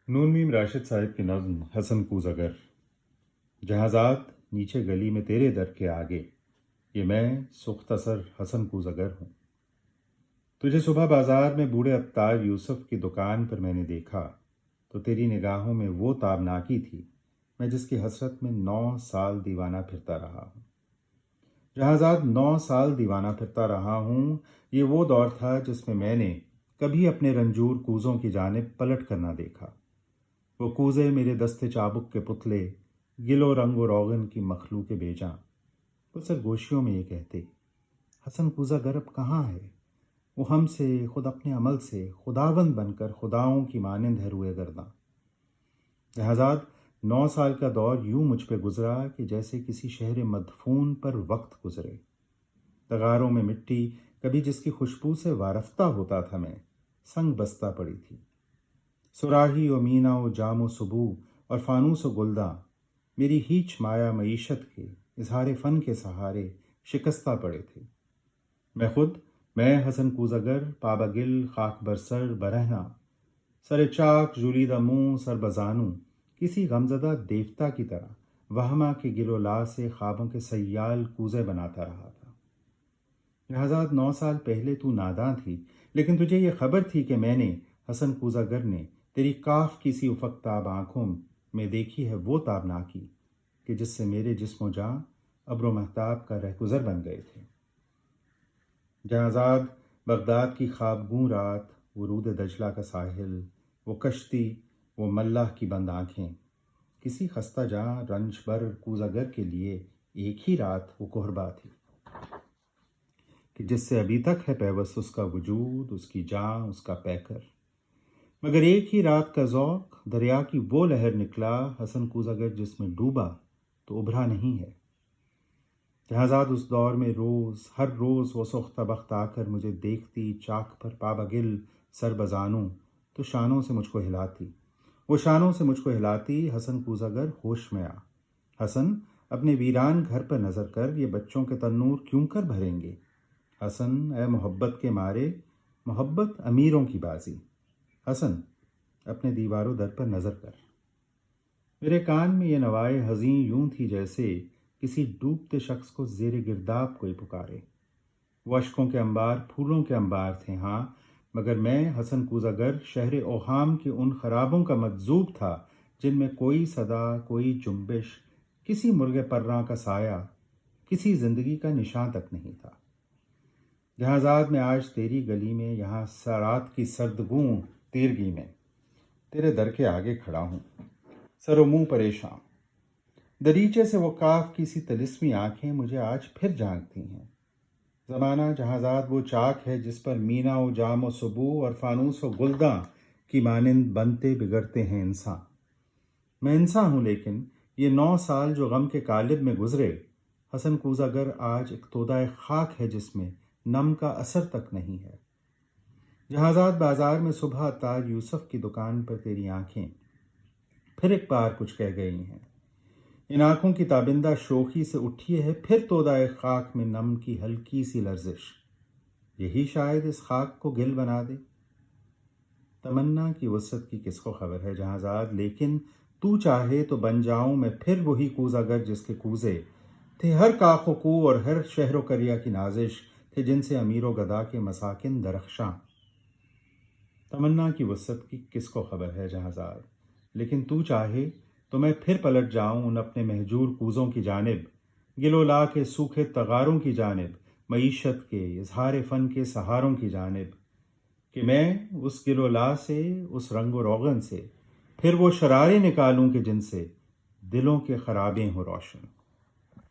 نون میم راشد صاحب کی نظم حسن کوزگر۔ جہازات نیچے گلی میں تیرے در کے آگے، یہ میں سختصر حسن کوزگر ہوں۔ تجھے صبح بازار میں بوڑھے عطار یوسف کی دکان پر میں نے دیکھا تو تیری نگاہوں میں وہ تابناکی تھی میں جس کی حسرت میں 9 سال دیوانہ پھرتا رہا ہوں۔ جہازات 9 سال دیوانہ پھرتا رہا ہوں، یہ وہ دور تھا جس میں نے کبھی اپنے رنجور کوزوں کی جانب پلٹ کر نہ دیکھا۔ وہ کوزے میرے دستے چابک کے پتلے، گل و رنگ و روغن کی مخلوق بیجاں، وہ سرگوشیوں میں یہ کہتے حسن کوزہ گر اب کہاں ہے؟ وہ ہم سے، خود اپنے عمل سے خداوند بن کر خداؤں کی مانند ہے روئے گرداں۔ لہذا 9 سال کا دور یوں مجھ پہ گزرا کہ جیسے کسی شہر مدفون پر وقت گزرے۔ تغاروں میں مٹی کبھی جس کی خوشبو سے وارفتہ ہوتا تھا میں، سنگ بستہ پڑی تھی۔ سراہی و مینا و جام و صبو اور فانوس و گلداں میری ہیچ مایا معیشت کے اظہار فن کے سہارے شکستہ پڑے تھے۔ میں حسن کوزگر، پابا گل، خاک برسر برہنہ، سر چاک جولیدہ منہ سر بزانوں، کسی غمزدہ دیوتا کی طرح وہمہ کے گل و لا سے خوابوں کے سیال کوزے بناتا رہا تھا۔ لہذا 9 سال پہلے تو ناداں تھی، لیکن تجھے یہ خبر تھی کہ میں نے، حسن کوزگر نے، تیری کاف کی سی افق تاب آنکھوں میں دیکھی ہے وہ تابناکی کہ جس سے میرے جسم و جاں ابر و مہتاب کا رہگذر بن گئے تھے۔ جہازاد بغداد کی خوابگوں رات، وہ رود دجلہ کا ساحل، وہ کشتی، وہ ملاح کی بند آنکھیں، کسی خستہ جاں رنج بر کوزگر کے لیے ایک ہی رات وہ کہربا تھی کہ جس سے ابھی تک ہے پیوست اس کا وجود، اس کی جاں، اس کا پیکر۔ مگر ایک ہی رات کا ذوق، دریا کی وہ لہر نکلا حسن کوزگر جس میں ڈوبا تو ابھرا نہیں ہے۔ جہازاد اس دور میں ہر روز وہ سختہ بخت آ کر مجھے دیکھتی، چاک پر پابا گل سر بزانوں تو شانوں سے مجھ کو ہلاتی، وہ شانوں سے مجھ کو ہلاتی، حسن کوزگر ہوش میں آ، حسن اپنے ویران گھر پر نظر کر، یہ بچوں کے تنور کیوں کر بھریں گے؟ حسن اے محبت کے مارے، محبت امیروں کی بازی، حسن اپنے دیواروں در پر نظر کر۔ میرے کان میں یہ نوائے حزین یوں تھی جیسے کسی ڈوبتے شخص کو زیر گرداب کوئی پکارے۔ وہ اشکوں کے انبار پھولوں کے انبار تھے، ہاں، مگر میں حسن کوزگر شہر اوہام کے ان خرابوں کا مجذوب تھا جن میں کوئی صدا، کوئی جنبش، کسی مرغ پراں کا سایہ، کسی زندگی کا نشان تک نہیں تھا۔ جہازاد میں آج تیری گلی میں، یہاں رات کی سردگوں تیرگی میں تیرے در کے آگے کھڑا ہوں، سر و منہ پریشان۔ دریچے سے وہ کاف کی سی طلسمی آنکھیں مجھے آج پھر جھانکتی ہیں۔ زمانہ جہازاد وہ چاک ہے جس پر مینا و جام و صبو اور فانوس و گلداں کی مانند بنتے بگڑتے ہیں انسان۔ میں انسان ہوں، لیکن یہ 9 سال جو غم کے قالب میں گزرے، حسن کوزگر آج ایک تودہ خاک ہے جس میں نم کا اثر تک نہیں ہے۔ جہازاد بازار میں صبح عطار یوسف کی دکان پر تیری آنکھیں پھر ایک بار کچھ کہہ گئی ہیں۔ ان آنکھوں کی تابندہ شوخی سے اٹھی ہے پھر تودہ خاک میں نم کی ہلکی سی لرزش، یہی شاید اس خاک کو گل بنا دے۔ تمنا کی وسعت کی کس کو خبر ہے جہازاد، لیکن تو چاہے تو بن جاؤں میں پھر وہی کوزاگر جس کے کوزے تھے ہر کاخ و کو اور ہر شہر و قریہ کی نازش تھے جن سے امیر و گدا کے مساکن درخشاں۔ تمنا کی وسعت کی کس کو خبر ہے جہازاد، لیکن تو چاہے تو میں پھر پلٹ جاؤں ان اپنے مہجور کوزوں کی جانب، گل و لا کے سوکھے تغاروں کی جانب، معیشت کے اظہار فن کے سہاروں کی جانب، کہ میں اس گل و لا سے، اس رنگ و روغن سے پھر وہ شرارے نکالوں کہ جن سے دلوں کے خرابیں ہوں روشن۔